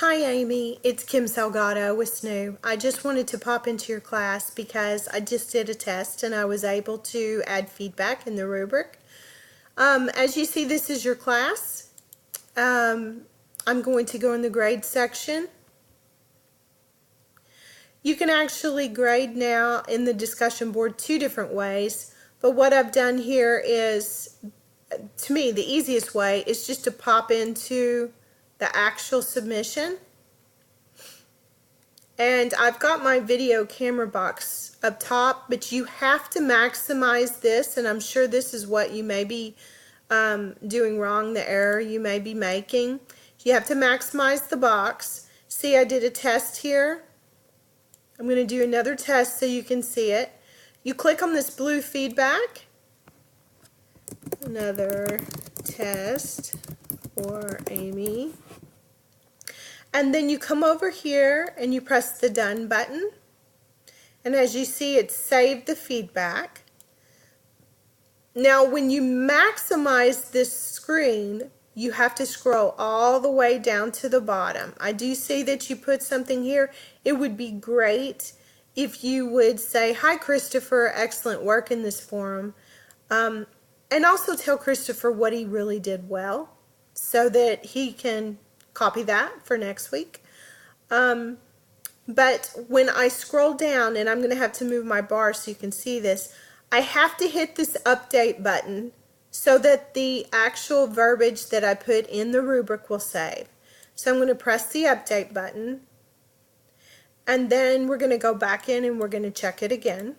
Hi Amy, it's Kim Salgado with SNU. I just wanted to pop into your class because I just did a test and I was able to add feedback in the rubric. As you see, this is your class. I'm going to go in the grade section. You can actually grade now in the discussion board two different ways, but what I've done here is, to me, the easiest way is just to pop into the actual submission. And I've got my video camera box up top, but you have to maximize this, and I'm sure this is what you may be doing wrong, the error you may be making. You have to maximize the box. See, I did a test here. I'm going to do another test so you can see it. You click on this blue feedback. Another test for Amy. And then you come over here and you press the done button. And as you see, it saved the feedback. Now, when you maximize this screen, you have to scroll all the way down to the bottom. I do see that you put something here. It would be great if you would say, "Hi, Christopher, excellent work in this forum." And also tell Christopher what he really did well so that he can copy that for next week. But when I scroll down, and I'm going to have to move my bar so you can see this, I have to hit this update button so that the actual verbiage that I put in the rubric will save. So I'm going to press the update button, and then we're going to go back in and we're going to check it again.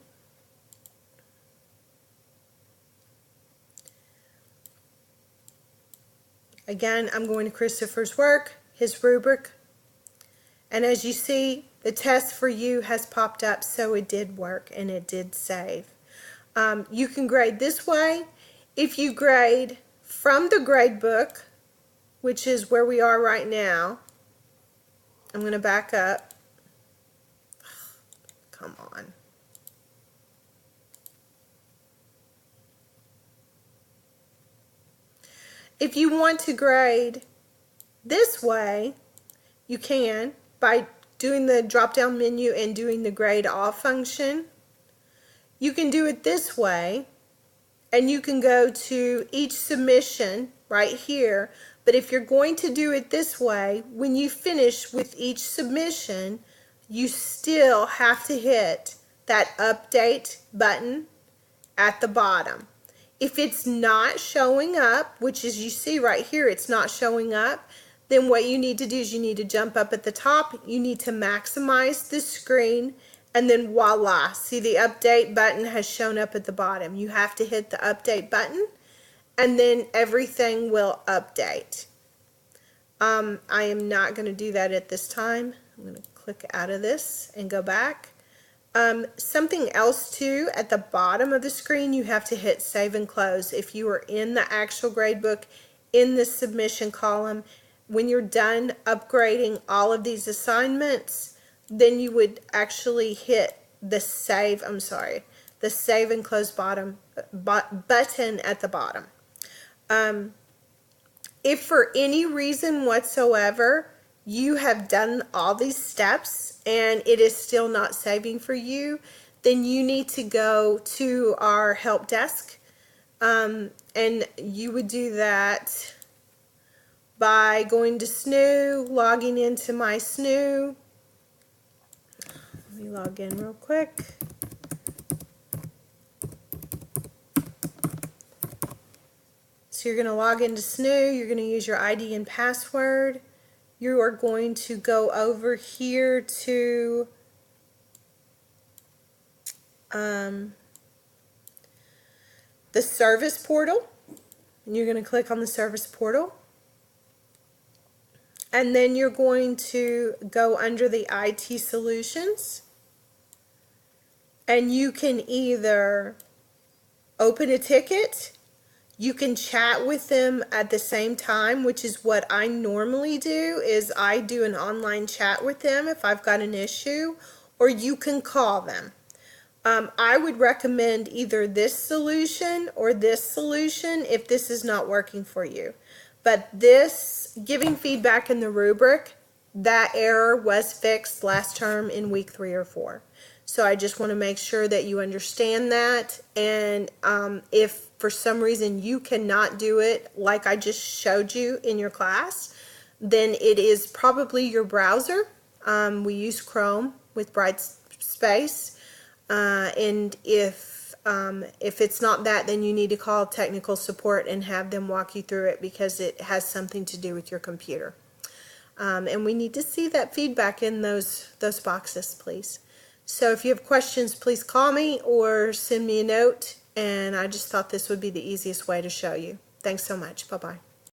Again, I'm going to Christopher's work, his rubric, and as you see, the test for you has popped up, so it did work and it did save. You can grade this way. If you grade from the grade book, which is where we are right now, I'm going to back up. Come on. If you want to grade this way, you can by doing the drop-down menu and doing the grade all function. You can do it this way, and you can go to each submission right here. But if you're going to do it this way, when you finish with each submission, you still have to hit that update button at the bottom. If it's not showing up, which as you see right here, it's not showing up, then what you need to do is you need to jump up at the top, you need to maximize the screen, and then voila, see the update button has shown up at the bottom. You have to hit the update button, and then everything will update. I am not going to do that at this time. I'm going to click out of this and go back. Something else too, at the bottom of the screen you have to hit save and close. If you are in the actual gradebook in the submission column, when you're done upgrading all of these assignments, then you would actually hit the save, the save and close button at the bottom. If for any reason whatsoever you have done all these steps and it is still not saving for you, then you need to go to our help desk, and you would do that by going to SNU, logging into my SNU. Let me log in real quick. So you're going to log into SNU, you're going to use your ID and password. You are going to go over here to the service portal, and you're going to click on the service portal, and then you're going to go under the IT solutions, and you can either open a ticket, you can chat with them at the same time, which is what I normally do, is I do an online chat with them if I've got an issue, or you can call them. I would recommend either this solution or this solution if this is not working for you. But this, giving feedback in the rubric, that error was fixed last term in week 3 or 4. So I just want to make sure that you understand that. And if for some reason you cannot do it like I just showed you in your class, then it is probably your browser. We use Chrome with Brightspace. And if it's not that, then you need to call technical support and have them walk you through it, because it has something to do with your computer. And we need to see that feedback in those boxes, please. So if you have questions, please call me or send me a note. And I just thought this would be the easiest way to show you. Thanks so much. Bye-bye.